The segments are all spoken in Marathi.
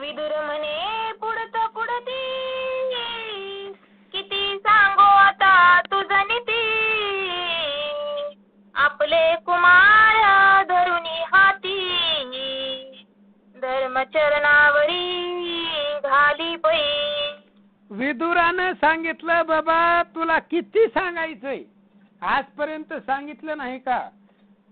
विदुर म्हणे पुढत पुढती किती सांगो आता तुझ नीती आपले कुमार धरुनी हाती धर्मचरणावरी घाली पै. विदुरानं सांगितलं बाबा तुला किती सांगायचंय, आजपर्यंत सांगितलं नाही का?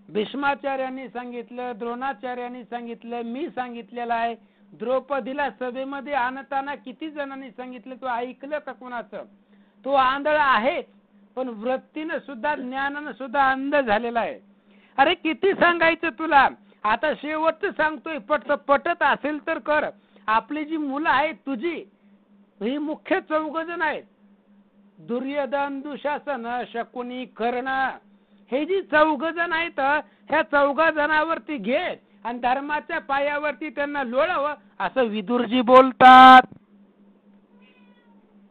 भीष्माचार्यांनी सांगितलं, द्रोणाचार्यांनी सांगितलं, मी सांगितलेलं आहे. द्रौपदीला सभेमध्ये आणताना किती जणांनी सांगितलं, तू ऐकलं का कोणाचं? तो आंधळा आहे पण वृत्तीनं सुद्धा ज्ञानानं सुद्धा अंध झालेला आहे. अरे किती सांगायचं तुला? आता शेवटचं सांगतोय, पटत असेल तर कर. आपली जी मुलं आहेत तुझी ही मुख्य 4 जण आहेत, दुर्योधन, दुःशासन, शकुनी, कर्ण. हे जी 4 जण आहेत, ह्या 4 जणांवरती घे आणि धर्माच्या पायावरती त्यांना लोळव, असं विदुरजी बोलतात.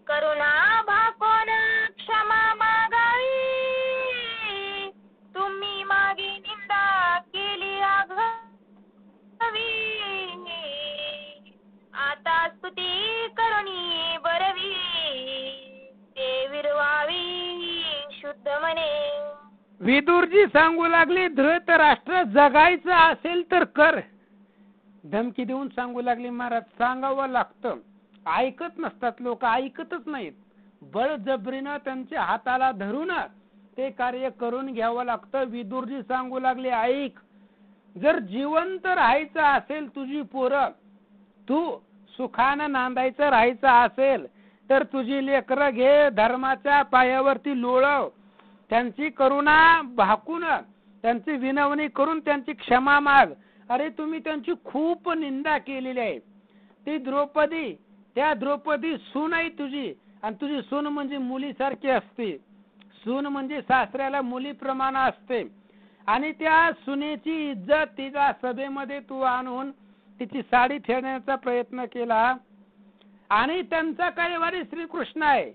करुणा भाकोन क्षमा मागावी तुम्ही मागे निंदा केली आघावी आता स्तुती करुणी बरवी ते विरवावी शुद्ध मने. विदुरजी सांगू लागले, धृतराष्ट्र जगायचं असेल तर कर. धमकी देऊन सांगू लागली, महाराज सांगावं लागतं. ऐकत नसतात लोक, ऐकतच नाहीत. बळजबरीनं त्यांच्या हाताला धरून ते कार्य करून घ्यावं लागतं. विदुरजी सांगू लागले, ऐक, जर जिवंत राहायचं असेल तुझी पोरं, तू सुखानं नांदायचं राहायचं असेल तर तुझी लेकरं घे, धर्माच्या पायावरती लोळव, त्यांची करुणा भाकून त्यांची विनवणी करून त्यांची क्षमा माग. अरे तुम्ही त्यांची खूप निंदा केलेली आहे. ती द्रौपदी, त्या द्रौपदी सून आहे तुझी, आणि तुझी सून म्हणजे मुलीसारखी असते. सून म्हणजे सासऱ्याला मुलीप्रमाणे असते, आणि त्या सुनेची इज्जत तिच्या सभेमध्ये तू आणून तिची साडी फेडण्याचा प्रयत्न केला. आणि त्यांचा कैवारी श्रीकृष्ण आहे,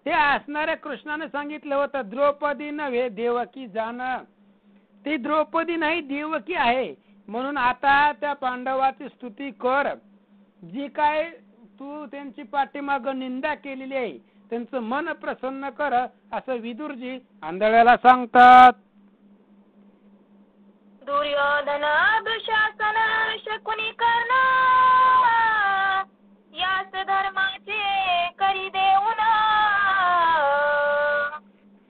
ते असणाऱ्या कृष्णाने सांगितलं होतं, द्रौपदी नव्हे देवकी जाण. ती द्रौपदी नाही, देवकी आहे. म्हणून आता त्या पांडवाची स्तुती कर. जी काय तू त्यांची पाठीमाग निंदा केलेली आहे त्यांचं मन प्रसन्न कर, असं विदुरजी आंधळ्याला सांगतात. दुर्योधन, दुःशासन, शकुनी, कर्ण यास धर्माचे करी देऊन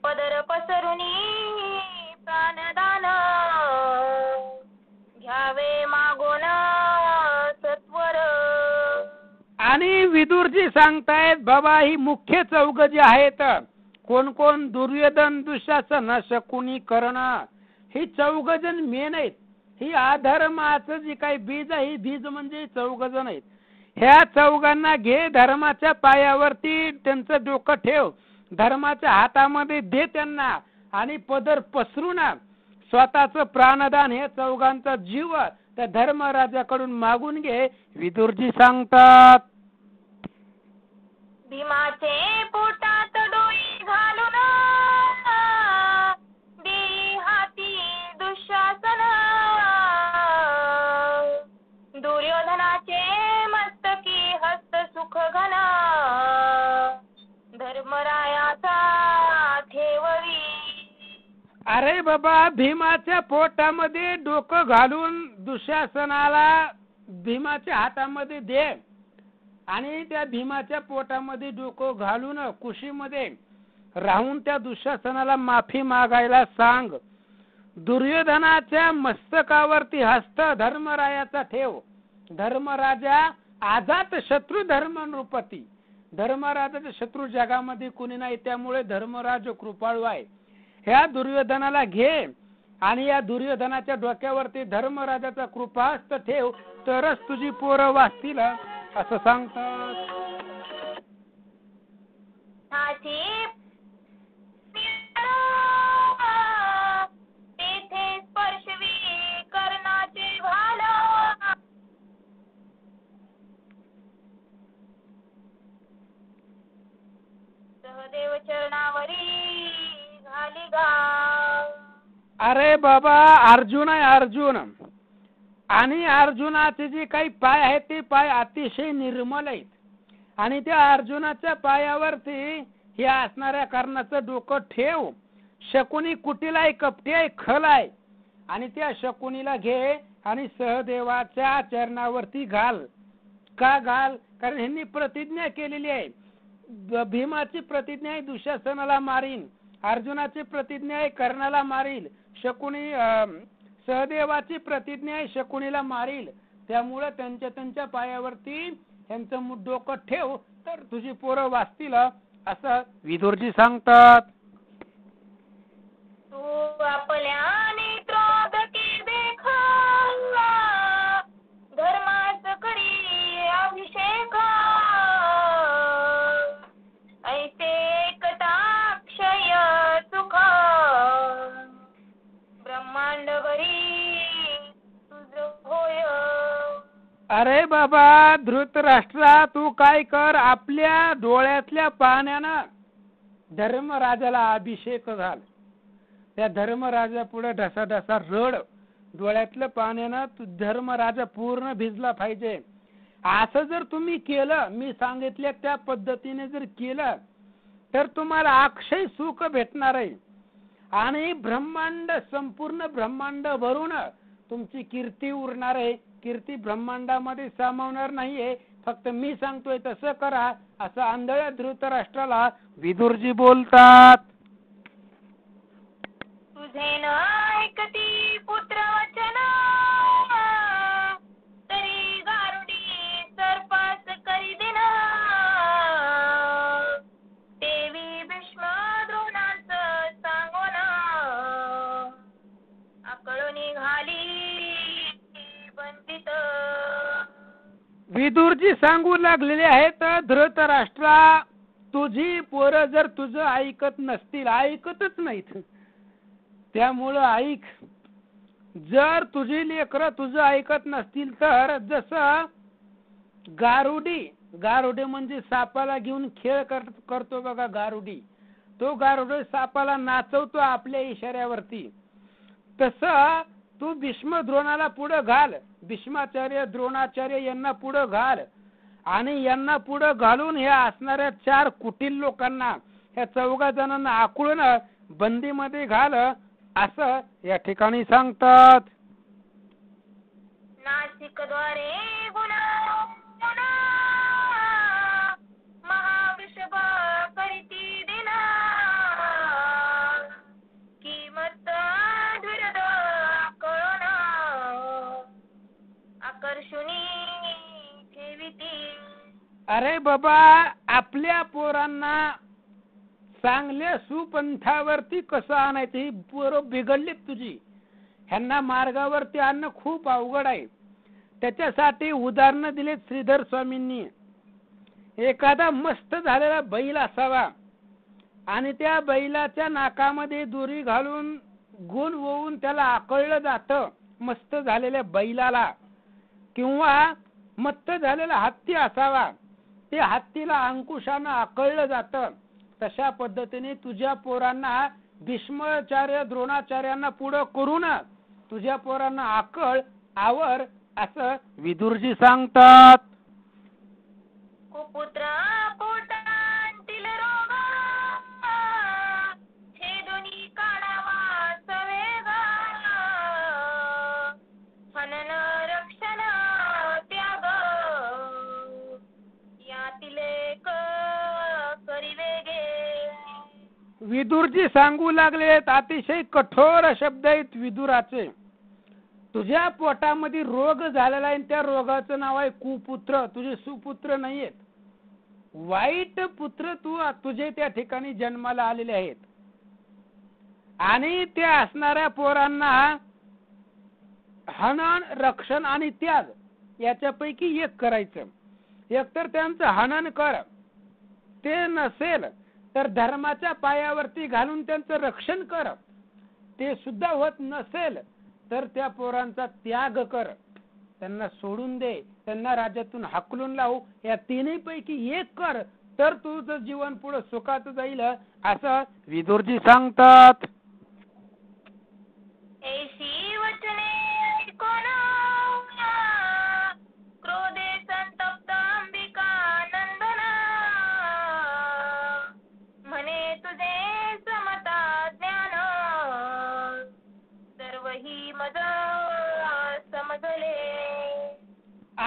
पदर पसरुनी प्राणदान घ्यावे मागोन सत्वर. आणि विदुरजी सांगतायत, बाबा ही मुख्य 4 जी आहेत, कोण कोण? दुर्योधन, दुःशासन, शकुनी, कर्ण. ही 4 जण मेन आहेत. ही अधर्माचं जी काही बीज आहे, ही बीज म्हणजे 4 जण आहेत. ह्या 4गांना घे, धर्माच्या पायावरती त्यांचं डोकं ठेव, धर्माच्या हातामध्ये दे त्यांना, आणि पदर पसरून स्वतःच प्राणदान हे 4गांचा जीव त्या धर्मराजाकडून मागून घे, विदुरजी सांगतात. भीमाचे पोटात डोई घालून देई हाती दुःशासन दुर्योधनाचे मस्तकी हस्त सुख घन धर्मरायाचा ठेववी. अरे बाबा, भीमाच्या पोटामध्ये डोकं घालून दुःशासनाला भीमाच्या हातामध्ये दे, आणि त्या भीमाच्या पोटामध्ये डोकं घालून कुशीमध्ये राहून त्या दुःशासनाला माफी मागायला सांग. दुर्योधनाच्या मस्तकावरती हस्त धर्मरायाचा ठेव. धर्मराजा आजात शत्रू धर्म नृपती. धर्मराजाचा शत्रू जगामध्ये कोणी नाही, त्यामुळे धर्मराज कृपाळू आहे. ह्या दुर्योधनाला घे, आणि या दुर्योधनाच्या डोक्यावरती धर्मराजाचा कृपाहस्त ठेव, तरच तुझी पोरं वाचतील, असं सांगतात. तेथे स्पर्शवी कर्णाचे भाल सहदेव चरणावरी घाली गा. अरे बाबा, अर्जुन आहे अर्जुन. आणि अर्जुनाचे जे काही पाय आहेत ते पाय अतिशय निर्मल आहेत आणि त्या अर्जुनाच्या पायावरती हे असणाऱ्या कर्णाचं डोकं ठेव. शकुनी कुटील आहे, कपटी आहे, खल आहे आणि त्या शकुनीला घे आणि सहदेवाच्या चरणावरती घाल. का घाल? कारण ह्यांनी प्रतिज्ञा केलेली आहे. भीमाची प्रतिज्ञा आहे दुःशासनाला मारीन, अर्जुनाची प्रतिज्ञा आहे कर्णाला मारील, शकुनी सहदेवाची प्रतिज्ञा आहे शकुनीला मारील. त्यामुळे त्यांच्या पायावरती ह्यांचं डोकं ठेव तर तुझी पोरं वाचतील असं विदुरजी सांगतात. तू आपल्या नेत्रोदकी देखा धर्माच करी अभिषेक ऐसे एकताक्षय सुख ब्रह्मांड भरी तुझ होय. अरे बाबा धृतराष्ट्रा, तू काय कर, आपल्या डोळ्यातल्या पाण्यानं धर्मराजाला अभिषेक घाल. त्या धर्मराजा पुढे ढसा ढसा रड. डोळ्यातल्या पाण्यानं तू धर्मराजा पूर्ण भिजला पाहिजे. असं जर तुम्ही केलं, मी सांगितल्या त्या पद्धतीने जर केलं तर तुम्हाला अक्षय सुख भेटणार आहे आणि ब्रह्मांड, संपूर्ण ब्रह्मांड भरून तुमची कीर्ती उरणार आहे. कीर्ती ब्रह्मांडामध्ये सामावणार नाहीये. फक्त मी सांगतोय तसं करा असं आंधळ्या धृतराष्ट्राला विदुरजी बोलतात. तुझे न ऐकती पुत्र वचन तरी गारुडी सर्पास करी दिन देवी भीष्म द्रोणास सांगोन आकळून घाली बंदित. विदुरजी सांगू लागलेले आहेत, धृतराष्ट्रा, तुझी पोरं जर तुझं ऐकत नसतील, ऐकतच नाहीत, त्यामुळं ऐक. जर तुझी लेकरं तुझं ऐकत नसतील तर जसं गारुडी म्हणजे सापाला घेऊन खेळ करतो बघा गारुडी, तो गारुडी सापाला नाचवतो आपल्या इशाऱ्यावरती, तसं तू भीष्म द्रोणाला पुढं घाल, भीष्माचार्य द्रोणाचार्य यांना पुढं घाल आणि यांना पुढं घालून हे असणाऱ्या 4 कुटील लोकांना, ह्या 4 जणांना आकुळून बंदीमध्ये घाल असं या ठिकाणी सांगतात. नासिक द्वारे गुणा महावृषभ करीती दिना किमत धुरद कळोना आकर्षुनी ठेविती. अरे बाबा, आपल्या पोरांना चांगल्या सुपंथावरती कसं आणायचं, ही पोरं बिघडलीत तुझी. ह्यांना मार्गावरती आणणं खूप अवघड आहे. त्याच्यासाठी उदाहरणं दिलेत श्रीधर स्वामींनी. एखादा मस्त झालेला बैल असावा आणि त्या बैलाच्या नाकामध्ये दोरी घालून गुण होऊन त्याला आकळलं जातं मस्त झालेल्या बैलाला. किंवा मस्त झालेला हत्ती असावा, ते हत्तीला अंकुशानं आकळलं जातं. तशा पद्धतीने तुझ्या पोरांना भीष्माचार्य द्रोणाचार्यांना पुढं करून तुझ्या पोरांना आकळ आवर असं विदुरजी सांगतात. कुपुत्र पोटांतील रोग छेदुनी काढावा सवेग हनन रक्षण त्याग यातील एक करिवेगे. विदुरजी सांगू लागलेत, अतिशय कठोर शब्द आहेत विदुराचे. तुझ्या पोटामध्ये रोग झालेला आहे, त्या रोगाचं नाव आहे कुपुत्र. तुझे सुपुत्र नाहीयेत, वाईट पुत्र तुझे त्या ठिकाणी जन्माला आलेले आहेत. आणि त्या असणाऱ्या पोरांना हनन, रक्षण आणि त्याग याच्यापैकी एक करायचं. एकतर त्यांचं हनन कर, ते नसेल तर धर्माच्या पायावरती घालून त्यांचं रक्षण कर, ते सुद्धा होत नसेल तर त्या पोरांचा त्याग कर, त्यांना सोडून दे, त्यांना राज्यातून हाकलून लावू. या तिन्ही पैकी एक कर तर तुझं जीवन पुढे सुखात जाईल असं विदुरजी सांगतात. ऐशी वचने ऐकोन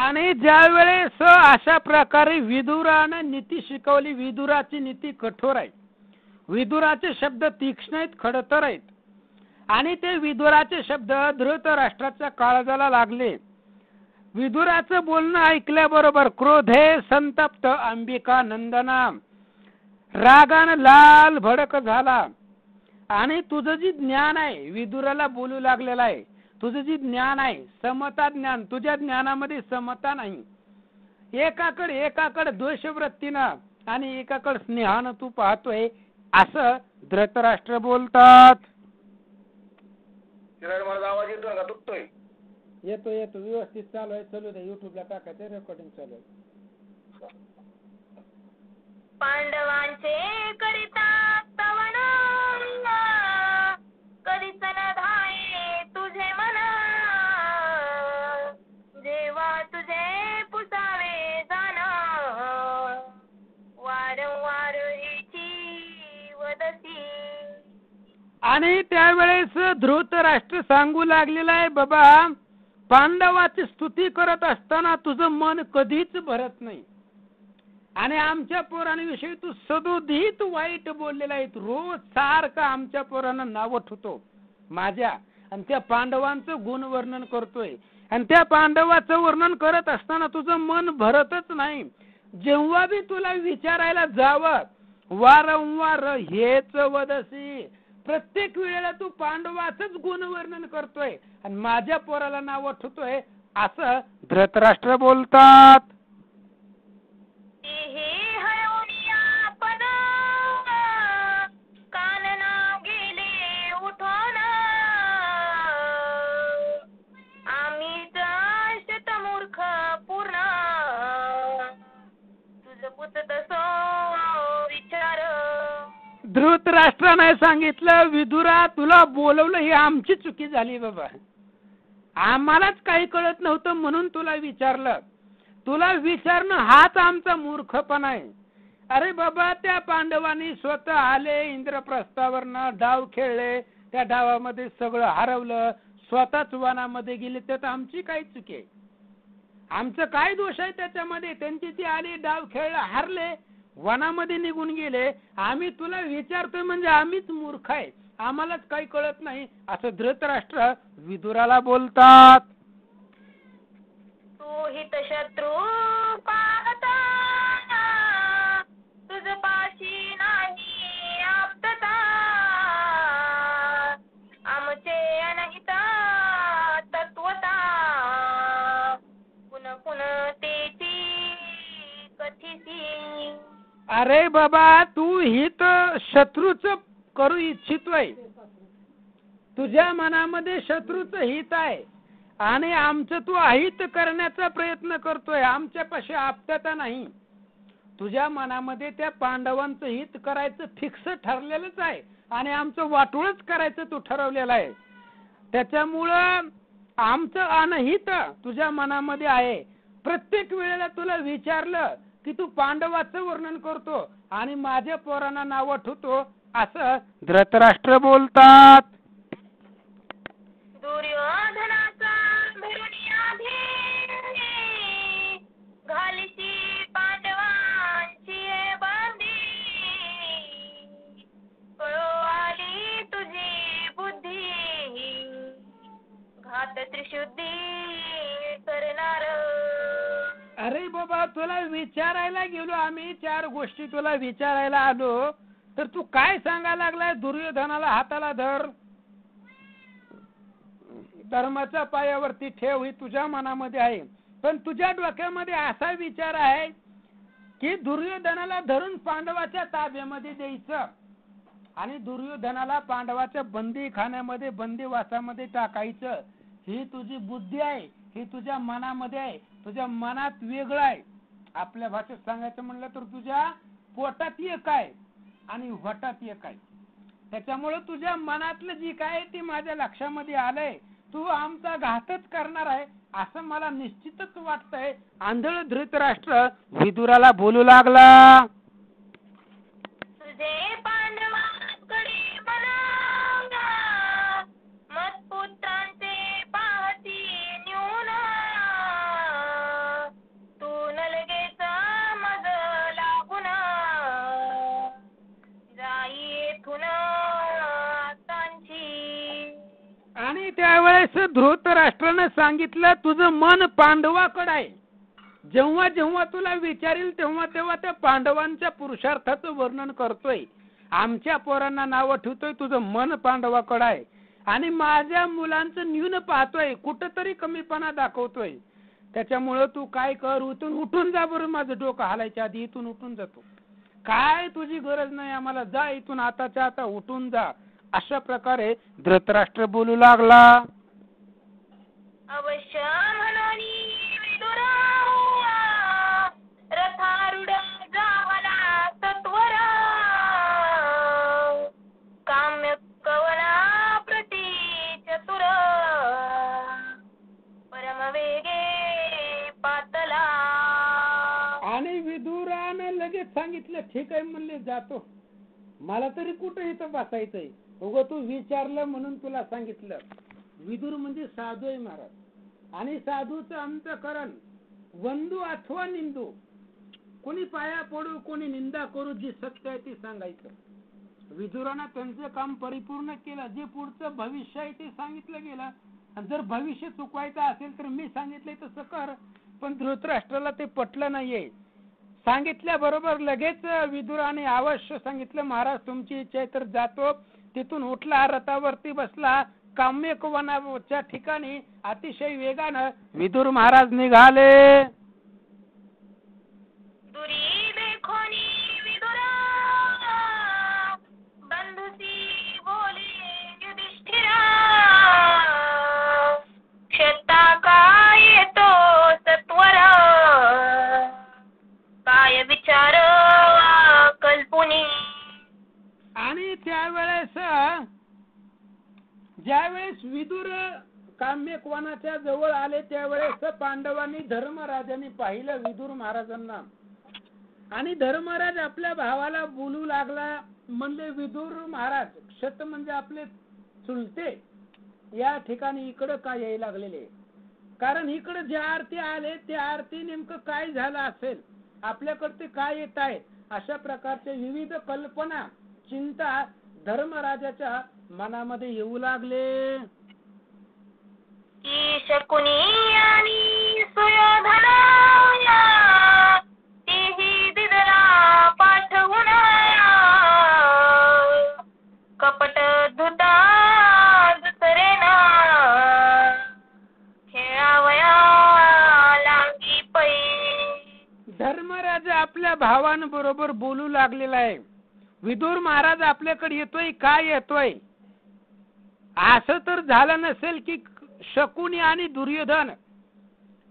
आणि ज्या वेळेस अशा प्रकारे विदुरानं नीती शिकवली, विदुराची नीती कठोर आहे, विदुराचे शब्द तीक्ष्ण आहेत, खडतर आहेत, आणि ते विदुराचे शब्द धृतराष्ट्राच्या काळजाला लागले. विदुराचं बोलणं ऐकल्याबरोबर क्रोधे संतप्त अंबिका नंदना रागानं लाल भडक झाला. आणि तुझं जी ज्ञान आहे, विदुराला बोलू लागलेला आहे, तुझं जी ज्ञान आहे समता ज्ञान, तुझ्या ज्ञानामध्ये समता नाही. एकाकडे द्वेषवृत्तीनं आणि एकाकडे स्नेहानं तू पाहतोय, असं धृतराष्ट्र बोलतात. माझा आवाज येतोय का तुटतोय? येतो व्यवस्थित चालू आहे. चालू दे, युट्यूबला टाकायचं, रेकॉर्डिंग चालू आहे. पांडवांचे करिता स्तवन कधीच न धाये तुझे मन जेव्हा तुझे पुसावे जाण वारंवार हिची वदसी. आणि त्यावेळेस धृतराष्ट्र सांगू लागलेला आहे, बाबा पांडवाची स्तुती करत असताना तुझं मन कधीच भरत नाही, आणि आमच्या पोरांविषयी तू सदोदित वाईट बोललेला आहे. रोज सारखं आमच्या पोरांना नाव ठेवतो माझ्या, आणि त्या पांडवांचं गुणवर्णन करतोय, आणि त्या पांडवाचं वर्णन करत असताना तुझं मन भरतच नाही. जेव्हा बी तुला विचारायला जावं वारंवार हेच वदसी, प्रत्येक वेळेला तू पांडवाचंच गुणवर्णन करतोय आणि माझ्या पोराला नाव ठेवतोय, असं धृतराष्ट्र बोलतात. धृतराष्ट्राने सांगितलं, विदुरा तुला बोलवलं ही आमची चुकी झाली बाबा, आम्हालाच काही कळत नव्हतं म्हणून तुला विचारलं. तुला विचारणं हाच आमचा मूर्खपणा आहे. अरे बाबा, त्या पांडवांनी स्वतः आले, इंद्रप्रस्थावरनं डाव खेळले, त्या डावामध्ये सगळं हरवलं, स्वतःच वनामध्ये गेले, त्यात आमची काय चुकी आहे? आमचं काय दोष आहे त्याच्यामध्ये? त्यांची ती आली, डाव खेळले, हारले, वनामध्ये निघून गेले. आम्ही तुला विचारतोय म्हणजे आम्हीच मूर्ख आहे, आम्हालाच काही कळत नाही, असं धृतराष्ट्र विदुराला बोलतात. तू हित शत्रू पाहता तुझ पाशी नाही आप्तता आमचे अनहित तत्वता पुन पुन तेची कथिसी. अरे बाबा, तू हित शत्रूच करू इच्छितोय, तुझ्या मनामध्ये शत्रूचं हित आहे आणि आमचं तू अहित करण्याचा प्रयत्न करतोय, आमच्यापाशी आप्तता नाही. तुझ्या मनामध्ये त्या पांडवांचं हित करायचं फिक्स ठरलेलंच आहे आणि आमचं वाटोळच करायचं तू ठरवलेलं आहे. त्याच्यामुळं आमचं अनहित तुझ्या मनामध्ये आहे. प्रत्येक वेळेला तुला विचारलं की तू पांडवाचं वर्णन करतो आणि माझ्या पोरांना नाव ठेवतो, असं धृतराष्ट्र बोलतात. दुर्योधनाचा धरुनियाधी घालिसी पांडवांची बंदी कळो आली तुझी बुद्धी घात त्रिशुद्धी करणार. अरे बाबा, तुला विचारायला गेलो आम्ही, 4 गोष्टी तुला विचारायला आलो, तर तू काय सांगायला लागलाय? दुर्योधनाला हाताला धर, धर्माच्या पायावरती ठेव, ही तुझ्या मनामध्ये आहे, पण तुझ्या डोक्यामध्ये असा विचार आहे की दुर्योधनाला धरून पांडवाच्या ताब्यामध्ये द्यायचं आणि दुर्योधनाला पांडवाच्या बंदीखान्यामध्ये, बंदीवासामध्ये टाकायचं. ही तुझी बुद्धी आहे, ही तुझ्या मनामध्ये आहे. तुझ्या मनात वेगळं आहे. आपल्या भाषेत सांगायचं म्हणलं तर तुझ्या पोटात एक आहे आणि वटात एक आहे. त्याच्यामुळे तुझ्या मनातलं जी काय ती माझ्या लक्षामध्ये आलंय. तू आमचा घातच करणार आहे असं मला निश्चितच वाटतंय. आंधळ धृतराष्ट्र विदुराला बोलू लागला. तुझे पांडवांकडे मनांगा मत्पुत्रांचे पाहती न्यून वेळेस धृतराष्ट्रानं सांगितलं तुझं मन पांडवाकडे आहे, जेव्हा जेव्हा तुला विचारील तेव्हा तेव्हा त्या पांडवांच्या पुरुषार्थाचं वर्णन करतोय, आमच्या पोरांना नाव ठेवतोय, तुझं मन पांडवाकडे आहे आणि माझ्या मुलांचं न्यून पाहतोय, कुठंतरी कमीपणा दाखवतोय. त्याच्यामुळं तू काय कर, उठून जा बरं, माझं डोकं हालायच्या आधी इथून उठून जातो, काय तुझी गरज नाही आम्हाला, जा इथून आताच्या आता उठून जा. अशा प्रकारे धृतराष्ट्र बोलू लागला. अवश्य म्हणून विदुरा रथारूढ जावला सत्वरा काम्य कवना प्रती चतुर परमवेगे पातला. आणि विदुराने लगेच सांगितलं ठीक आहे म्हणले, जातो, मला तरी कुठे इथं बसायचंय, उगं तू विचारलं म्हणून तुला सांगितलं. विदुर म्हणजे साधू आहे महाराज, आणि साधूचं अंतःकरण वंदू अथवा निंदू, कोणी पाया पडू कोणी निंदा करू, जी सत्य आहे ती सांगायचं. विदुरानं त्यांचं काम परिपूर्ण केलं, जे पुढचं भविष्य आहे ते सांगितलं गेलं. आणि जर भविष्य चुकवायचं असेल तर मी सांगितलंय तसं कर. पण धृतराष्ट्राला ते पटलं नाहीये. सांगितल्याबरोबर लगेच विदुराने अवश्य सांगितलं, महाराज तुमची इच्छा आहे तर जातो. तिथून उठला, रथावरती बसला, काम्यकवनाच्या ठिकाणी अतिशय वेगानं विदुर महाराज निघाले. दुरी देखोनी विदुरा बंधुसी बोले युधिष्ठिरा क्षता काय येतो सत्वरा काय विचार कल्पुनी. आणि त्यावेळेस ज्यावेळेस विदुर काम्यकवनाच्या जवळ आले त्यावेळेस पांडवांनी धर्मराजांनी पाहिलं विदुर महाराजांना, आणि धर्मराज आपल्या भावाला बोलू लागला. म्हणले विदुर महाराज, क्षत म्हणजे आपले चुलते, या ठिकाणी इकडं काय यायला लागलेले, कारण इकडे ज्या आरती आले त्या आरती नेमकं काय झालं असेल, आपल्याकडे काय येत आहे, अशा प्रकारचे विविध कल्पना चिंता धर्मराजाच्या मनामध्ये येऊ लागले. की शकुनी आणि सुयोधना तीही दिदरा पाठवून कपट धुता दुसरेना खेळावया लागी पै. धर्मराज आपल्या भावांबरोबर बोलू लागलेला आहे. विदुर महाराज आपल्याकडे येतोय, काय येतोय, असं तर झालं नसेल की शकुनी आणि दुर्योधन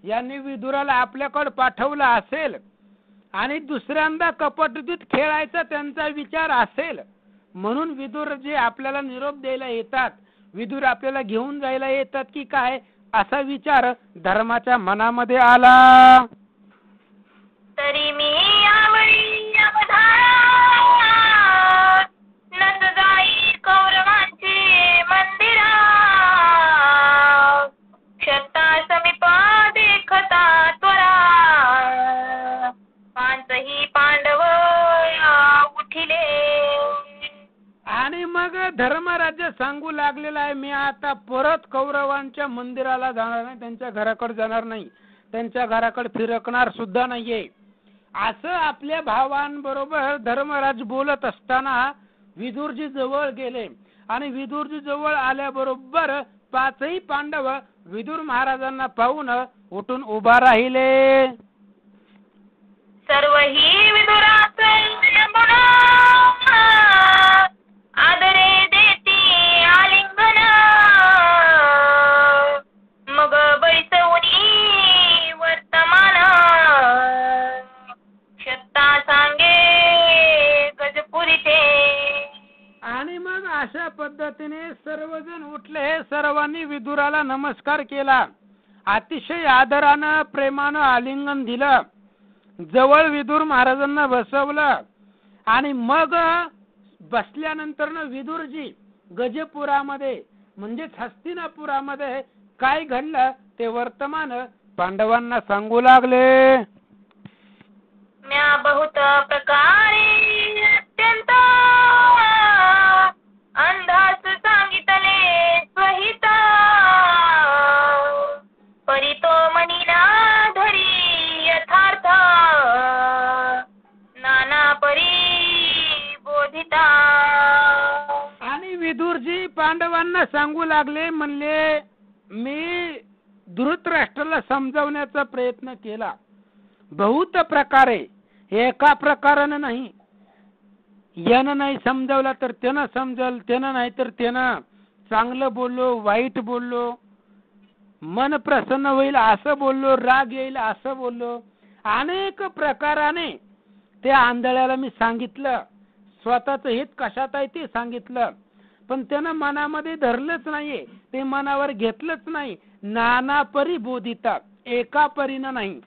यांनी विदुराला आपल्याकडे पाठवलं असेल आणि दुसऱ्यांदा कपटदूत खेळायचा त्यांचा विचार असेल, म्हणून विदुर जे आपल्याला निरोप द्यायला येतात, विदुर आपल्याला घेऊन जायला येतात की काय, असा विचार धर्माच्या मनामध्ये आला. तरी मी यावेळी अवधारा नस जाई कौरवांचे मंदिरा क्षता समीपा देखता त्वरा पांचही पांडव उठिले. आणि मग धर्मराज्य सांगू लागलेला आहे, मी आता परत कौरवांच्या मंदिराला जाणार नाही, त्यांच्या घराकडे जाणार नाही, त्यांच्या घराकडे फिरकणार सुद्धा नाहीये. असं आपल्या भावांबरोबर धर्मराज बोलत असताना विदुरजी जवळ गेले, आणि विदुरजी जवळ आल्याबरोबर पाचही पांडव विदुर महाराजांना पाहून उठून उभा राहिले. सर्वही विदुरास यमुना आदरे देती आलिंगन मग बैसवनी वर्तमान क्षता सांगे गजपुरीचे. आणि मग अशा पद्धतीने सर्वजण उठले, सर्वांनी विदुराला नमस्कार केला, अतिशय आदरानं प्रेमानं आलिंगन दिलं, जवळ विदुर महाराजांना बसवलं. आणि मग बसल्यानंतर विदुरजी गजपुरामध्ये म्हणजेच हस्तिनापुरामध्ये काय घडलं ते वर्तमान पांडवांना सांगू लागले. म्या बहुत प्रकारे अत्यंत अंधास सांगितले स्वहिता त्यांना सांगू लागले, म्हणले मी धृतराष्ट्राला समजावण्याचा प्रयत्न केला बहुत प्रकारे, एका प्रकारानं नाही. यानं नाही समजावला तर त्यानं समजल, त्यानं नाही तर त्यानं चांगलं बोललो, वाईट बोललो, मन प्रसन्न होईल असं बोललो, राग येईल असं बोललो, अनेक प्रकाराने त्या आंधळ्याला मी सांगितलं. स्वतःचं हित कशात आहे ते सांगितलं, पण त्यानं मनामध्ये धरलंच नाहीये, ते मनावर घेतलंच नाही. नाना परी बोधिता, एका परीनं नाही,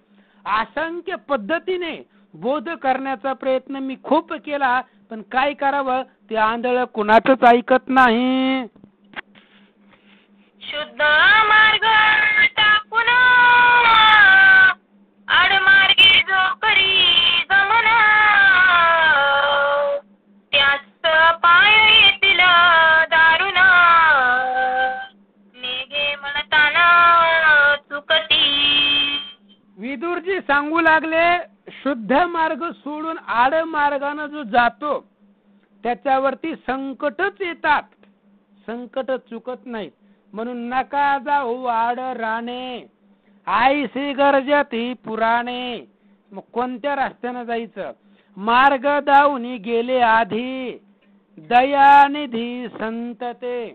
असंख्य पद्धतीने बोध करण्याचा प्रयत्न मी खूप केला, पण काय करावं, ते आंधळ कुणाचंच ऐकत नाही. शुद्ध मार्ग टाकून आडमार्गे जो करी गमन, त्याच पाय येतील दारुण, नेगे म्हणताना चुकती. विदुरजी सांगू लागले, शुद्ध मार्ग सोडून आड मार्गाने जो जातो त्याच्यावरती संकटच येतात, संकट चुकत नाहीत. म्हणून नका जाऊ आड राणे, आईसी गरजती पुराणे. मग कोणत्या रस्त्यानं जायचं? मार्ग दावनी गेले आधी, दयानिधी संतते.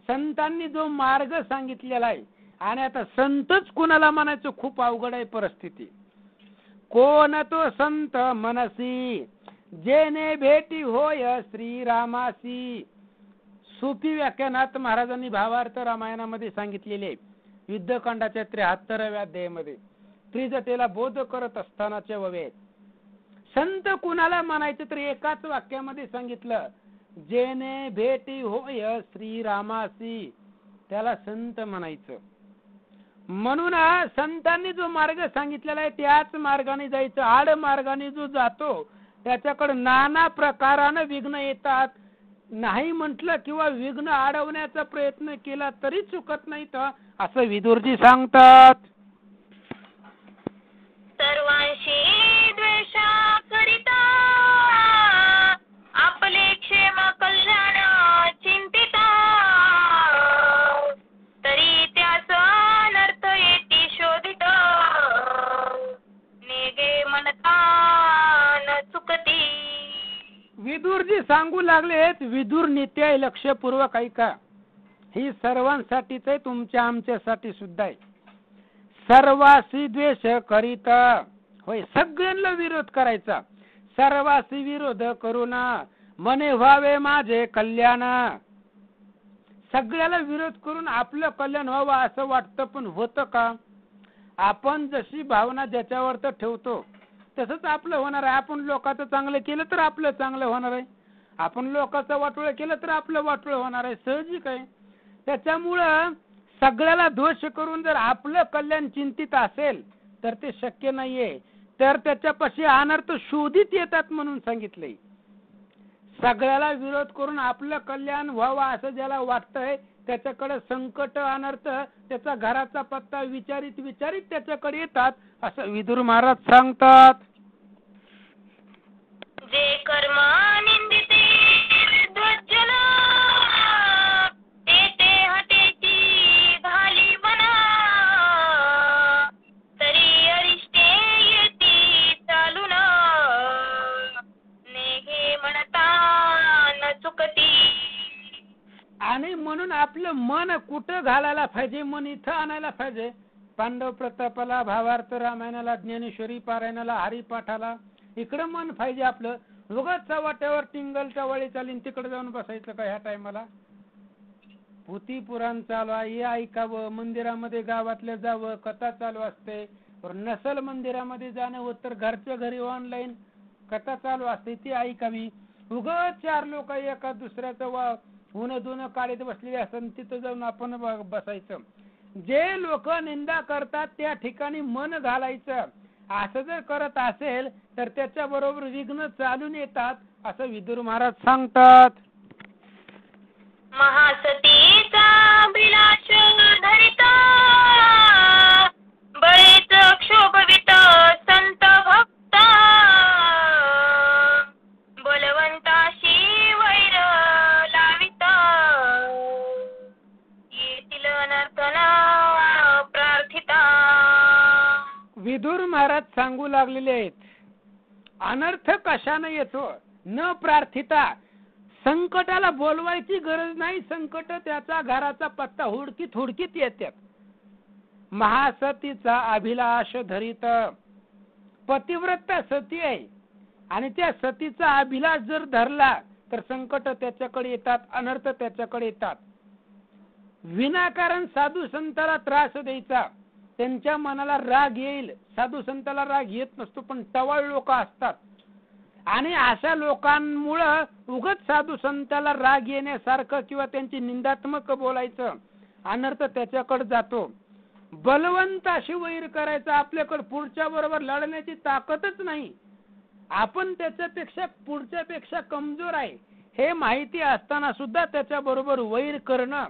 संतांनी जो मार्ग सांगितलेला आहे, आणि आता संतच कुणाला म्हणायचं खूप अवघड आहे परिस्थिती. कोण तो संत मनसी, जेने भेटी होय श्रीरामासी. सुफी व्याख्यानात महाराजांनी भावार्थ रामायणामध्ये सांगितलेले, युद्धकांडाच्या 73व्या अध्यायामध्ये, त्रिजटेला बोध करत असतानाच्या वेळेत संत कुणाला म्हणायचं तर एकाच वाक्यामध्ये सांगितलं, जेने भेटी होय श्रीरामासी, त्याला संत म्हणायचं. म्हणून संतांनी जो मार्ग सांगितलेला आहे त्याच मार्गाने जायचं. आड मार्गाने जो जातो त्याच्याकडे नाना प्रकाराने विघ्न येतात. नाही म्हटलं किंवा विघ्न अडवण्याचा प्रयत्न केला तरी चुकत नाही, तर असं विदुरजी सांगतात. सर्वांशी द्वेष करिता, आपले क्षेम कल्याण चिंतिता, तरी त्याच अनर्थ येती शोधित, नेगे म्हणता न चुकती. विदुरजी सांगू लागलेत, विदुर नीती आहे, लक्षपूर्वक ऐका. ही सर्वांसाठीच आहे, तुमच्या आमच्यासाठी सुद्धा आहे. सर्वासी द्वेष करीता, होय सगळ्यांना विरोध करायचा. सर्वासी विरोध करू ना, मने व्हावे माझे कल्याण. सगळ्याला विरोध करून आपलं कल्याण व्हावं असं वाटतं, पण होतं का? आपण जशी भावना ज्याच्यावर तर ठेवतो तसंच आपलं होणार आहे. आपण लोकांचं चांगलं केलं तर आपलं चांगलं होणार आहे, आपण लोकांचं वाटोळं केलं तर आपलं वाटोळं होणार आहे, साहजिक आहे. त्याच्यामुळं सगळ्याला दोष करून जर आपलं कल्याण चिंतित असेल तर ते शक्य नाहीये, तर त्याच्यापाशी अनर्थ शोधित येतात म्हणून सांगितलंय. सगळ्याला विरोध करून आपलं कल्याण व्हावं असं ज्याला वाटतंय त्याच्याकडे संकट अनर्थ त्याचा घराचा पत्ता विचारित विचारित त्याच्याकडे येतात, असं विदुर महाराज सांगतात. जे कर्म निंदिते विद्वज्जन, ते हटेची घाली बना, तरी अरिष्टे येती चालून, नेघे म्हणता न चुकती. आणि म्हणून आपलं मन कुठं घालायला पाहिजे? मन इथं आणायला पाहिजे. पांडव प्रतापाला, भावार्थ रामायणाला, ज्ञानेश्वरी पारायणाला, हरिपाठाला इकडं मन पाहिजे आपलं. उगाच वाट्यावर टिंगल टवाळी चालीन तिकडे जाऊन बसायचं का ह्या टायमाला? पुती पुराण चालू आहे हे ऐकावं, मंदिरामध्ये गावातल्या जावं, कथा चालू असते. नसल मंदिरामध्ये जाणं होत तर घरच्या घरी ऑनलाईन कथा चालू असते ती ऐकावी. उगाच चार लोक एका दुसऱ्याचं ऊन दोन काढीत बसलेले असतात, तिथं जाऊन आपण बसायचं. जे लोक निंदा करतात त्या ठिकाणी मन घालायचं. असं जर करत असेल तर त्याच्या बरोबर विघ्न चालून येतात, असं विदुर महाराज सांगतात. महासतीचा अभिलाष धरिता, बळेच क्षोभवित संत भक्ता, बलवंताशी वैर लाविता, महाराज सांगू लागलेले आहेत, अनर्थ कशाने येतो न प्रार्थिता. संकटाला बोलवायची गरज नाही, संकट त्याचा घराचा पत्ता हुडकीत हुडकीत येतात. महासतीचा अभिलाष धरित. पतिव्रत सती आहे आणि त्या सतीचा अभिलाष जर धरला तर संकट त्याच्याकडे येतात, अनर्थ त्याच्याकडे येतात. विनाकारण साधू संताला त्रास द्यायचा, त्यांच्या मनाला राग येईल. साधू संताला राग येत नसतो, पण टवाळ लोक असतात आणि अशा लोकांमुळं उगत साधू संताला राग येण्यासारखं किंवा त्यांची निंदात्मक बोलायचं, अनर्थ त्याच्याकडे जातो. बलवंत अशी वैर करायचं, आपल्याकडे पुढच्या बरोबर लढण्याची ताकदच नाही, आपण त्याच्यापेक्षा पुढच्यापेक्षा कमजोर आहे हे माहिती असताना सुद्धा त्याच्या बरोबर वैर करणं,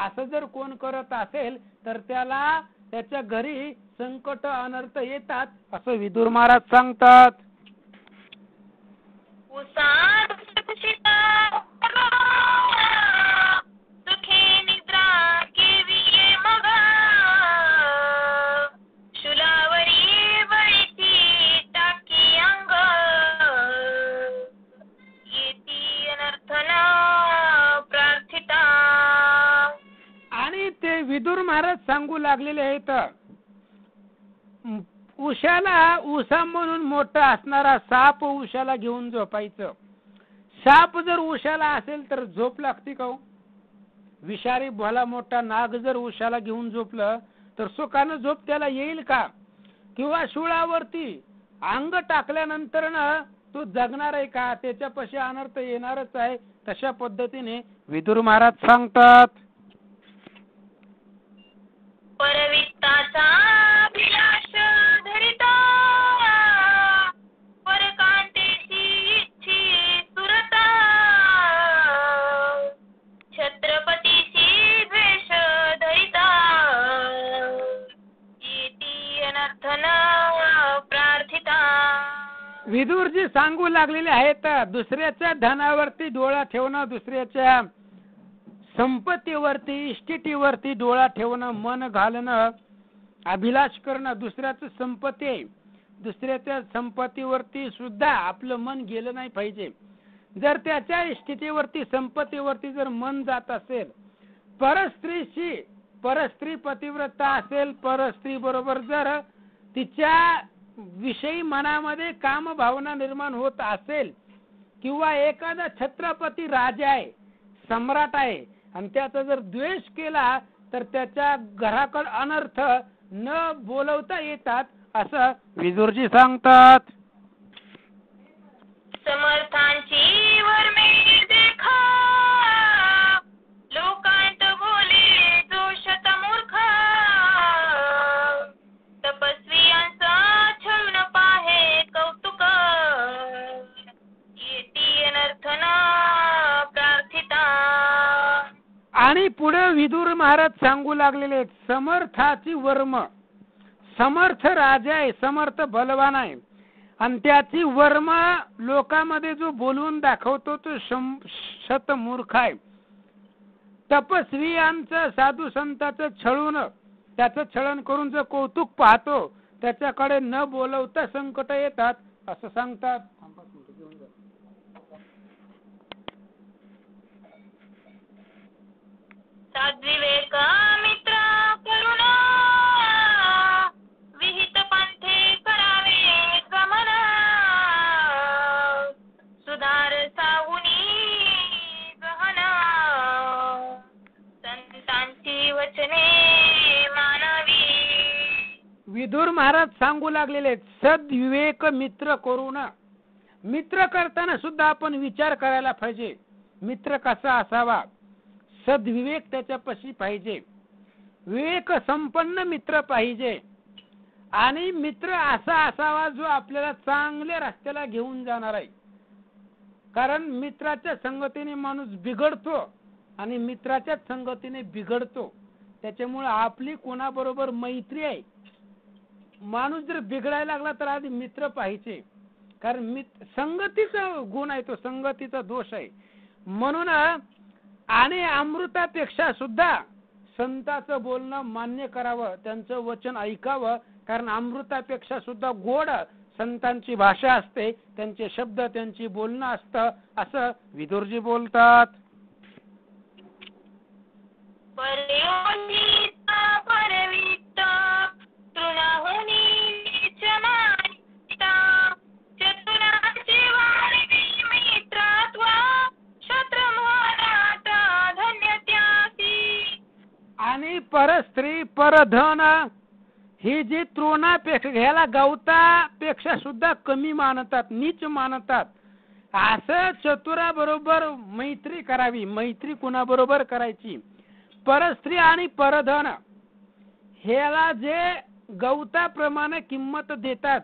असं जर कोण करत असेल तर त्याला त्याच्या घरी संकट अनर्थ येतात असं विदुर महाराज सांगतात. आणि ते विदुर महाराज सांगू लागलेले आहेत, उशाला उसा म्हणून मोठा असणारा साप उशाला घेऊन झोपायचं. साप जर उशाला असेल तर झोप लागते का? विषारी भला मोठा नाग जर उशाला घेऊन झोपलं तर सुखानं झोप त्याला येईल का? किंवा शुळावरती अंग टाकल्यानंतर ना तो जगणार आहे का? त्याच्यापाशी अनर्थ येणारच आहे. तशा पद्धतीने विदुर महाराज सांगतात. परवित्ताचा अभिलाष धरिता, परकांतेची इच्छी सुरता, छत्रपतीची द्वेष धरिता, येती अनर्थ न प्रार्थिता. विदुरजी सांगू लागलेले आहेत, दुसऱ्याच्या धनावरती डोळा ठेवणं, दुसऱ्याच्या संपत्तीवरती इष्टिटीवरती डोळा ठेवणं, मन घालणं, अभिलाष करणं, दुसऱ्याचं संपत्ती आहे, दुसऱ्याच्या संपत्तीवरती सुद्धा आपलं मन गेलं नाही पाहिजे. जर त्याच्या इष्टिटीवरती संपत्तीवरती जर मन जात असेल, परस्त्रीशी परस्त्री पतिव्रता असेल, परस्त्री बरोबर जर तिच्या विषयी मनामध्ये काम भावना निर्माण होत असेल, किंवा एखादा छत्रपती राजा आहे, सम्राट आहे आणि त्याचा जर द्वेष केला तर त्याच्या घराकडे अनर्थ न बोलवता येतात असं विदुरजी सांगतात. समर्थांची वर्मे देखा, लोकांत बोले दोषत मूर्ख, तपस्वियांचा छळून पाहे कौतुक, येती अनर्थ न प्रार्थिता. आणि पुढे विदुर महाराज सांगू लागलेले आहेत, समर्थाची वर्म. समर्थ राजा आहे, समर्थ बलवान आहे आणि त्याची वर्म लोकांमध्ये जो बोलवून दाखवतो तो शतमूर्ख आहे. तपस्वियांचं साधू संतांचं छळून, त्याचं छळण करून जो कौतुक पाहतो त्याच्याकडे न बोलवता संकट येतात असं सांगतात. सद्विवेक मित्र करुण, विहित पंथे करावे गमन, सुधार साहुनी गहन, संतांची वचने मानवी. विदुर महाराज सांगू लागलेले, सद्विवेक मित्र करून. मित्र करताना सुद्धा आपण विचार करायला पाहिजे, मित्र कसा असावा. सद्विवेक त्याच्यापाशी पाहिजे, विवेक संपन्न मित्र पाहिजे आणि मित्र असा असावा जो आपल्याला चांगल्या रस्त्याला घेऊन जाणार आहे. कारण मित्राच्या संगतीने माणूस बिघडतो आणि मित्राच्या संगतीने बिघडतो. त्याच्यामुळे आपली कोणाबरोबर मैत्री आहे. माणूस जर बिघडायला लागला तर आधी मित्र पाहिजे, कारण संगतीचा गुण आहे, तो संगतीचा दोष आहे. म्हणून आणि अमृतापेक्षा सुद्धा संतांचं बोलणं मान्य करावं, त्यांचं वचन ऐकावं, कारण अमृतापेक्षा सुद्धा गोड संतांची भाषा असते, त्यांचे शब्द, त्यांची बोलणं असतं, असं विदुरजी बोलतात. आणि परस्त्री परधन ही जी तृणापेक्षा घ्यायला गवतापेक्षा सुद्धा कमी मानतात, नीच मानतात. असं चतुराबरोबर मैत्री करावी. मैत्री कुणाबरोबर करायची? परस्त्री आणि परधन ह्याला जे गवताप्रमाणे किंमत देतात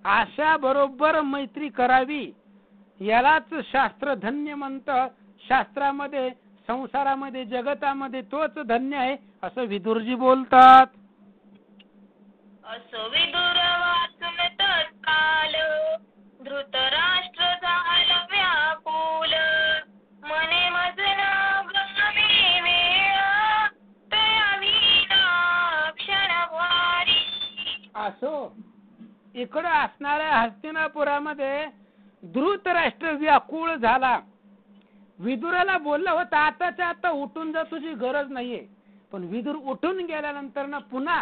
अशा बरोबर मैत्री करावी. यालाच शास्त्र धन्य म्हणतं. शास्त्रामध्ये, संसारामध्ये, जगतामध्ये तोच धन्य आहे असं विदुरजी बोलतात. असो विदुर वाचून तत्काल धृतराष्ट्र झाला व्याकुल मने मजन गमे वेळ तया विना क्षण भारी. असो इकडं असणाऱ्या हस्तिनापुरामध्ये धृतराष्ट्र व्याकुळ झाला. विदुराला बोललं होतं आताच्या आता उठून जा, तुझी गरज नाहीये. पण विदुर उठून गेल्यानंतर ना पुन्हा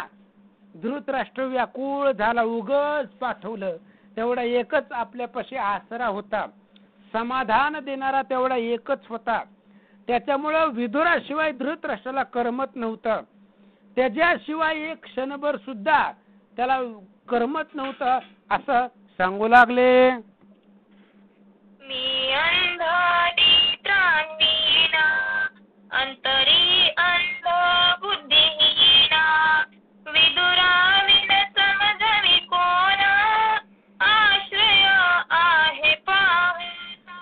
धृतराष्ट्र व्याकुळ झाला. उगच पाठवलं. तेवढा एकच आपल्यापाशी आसरा होता, समाधान देणारा तेवढा एकच होता. त्याच्यामुळं विदुराशिवाय धृतराष्ट्राला करमत नव्हतं. त्याच्याशिवाय एक क्षणभर सुद्धा त्याला करमत नव्हतं असं सांगू लागले. मी अंधारी त्राणवीना अंतरी अंध बुद्धिहीना विदुरा विन समजवी कोण आश्रय आहे पावेना.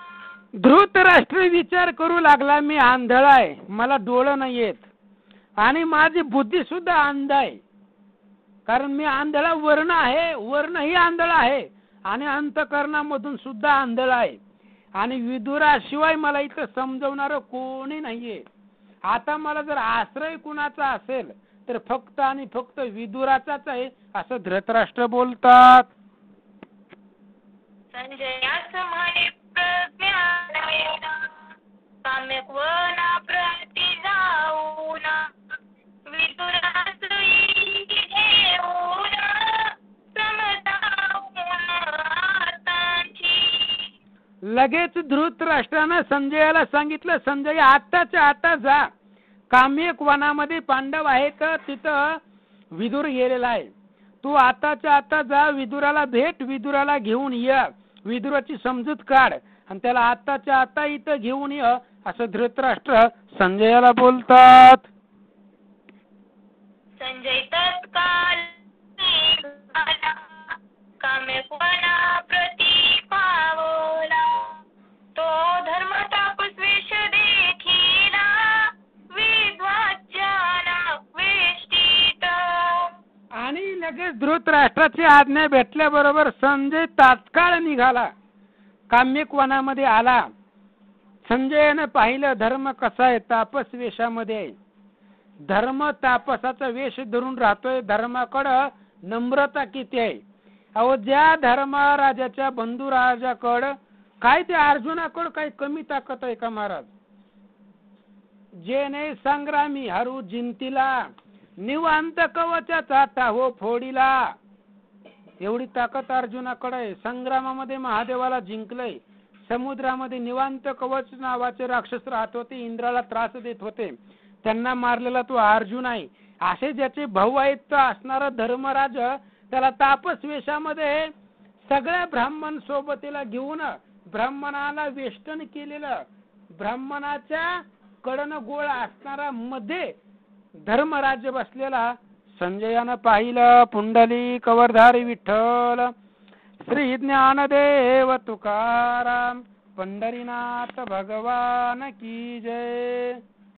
धृतराष्ट्र विचार करू लागला, मी आंधळा आहे, मला डोळं नाही येत आणि माझी बुद्धी सुद्धा अंध आहे. कारण मी आंधळा वर्ण आहे, वर्णही आंधळा आहे आणि अंतकरणामधून सुद्धा आंधळा आहे. आणि विदुराशिवाय मला इथं समजवणारं कोणी नाहीये. आता मला जर आश्रय कुणाचा असेल तर फक्त आणि फक्त विदुराचाच आहे असं धृतराष्ट्र बोलतात. संजयास म्हणे प्रज्ञानयन सम्यक वना प्रति जाऊन विदुरास घेऊन समजावून आर्तांची. लगेच धृतराष्ट्रानं संजयाला सांगितलं, संजय आताच्या आता जा. काम्यक वनामध्ये पांडव आहेत, तिथं विदुर गेलेला आहे. तू आताच्या आता जा, विदुराला भेट, विदुराला घेऊन ये, विदुराची समजूत काढ आणि त्याला आताच्या आता इथं घेऊन ये असं धृतराष्ट्र संजयाला बोलतात. संजय तत्काल निघाला काम्यक वना प्रति पावला तो धर्म तापस वेश देखिला विद्वाचाना वेष्टीत. आणि लगेच धृतराष्ट्राची आज्ञा भेटल्याबरोबर संजय तात्काळ निघाला, काम्यक वनामध्ये आला. संजयानं पाहिलं धर्म कसा आहे, तापस वेशामध्ये आहे. धर्म तापसाचा वेश धरून राहतोय, धर्माकडं नम्रता किती आहे. अहो ज्या धर्मराजाच्या बंधुराजाकडं काय ते अर्जुनाकडं काही कमी ताकद आहे का महाराज? जेने संग्रामी हरू जिंतीला निवांत कवचाचा टाहो फोडीला, एवढी ताकद अर्जुनाकडे आहे. संग्रामामध्ये महादेवाला जिंकलंय. समुद्रामध्ये निवांत कवच नावाचे राक्षस राहत होते, इंद्राला त्रास देत होते, त्यांना मारलेला तो अर्जुन आहे. असे ज्याचे भाऊ आहेत तो असणारा धर्मराज त्याला तापस वेशामध्ये सगळ्या ब्राह्मण सोबतीला घेऊन ब्राह्मणाला वेष्टन केलेलं, ब्राह्मणाच्या कडनं गोळ असणारा मध्ये धर्मराज बसलेला संजयानं पाहिलं. पुंडली कवरधारी विठ्ठल श्री ज्ञानदेव तुकाराम पंढरीनाथ भगवान की जय.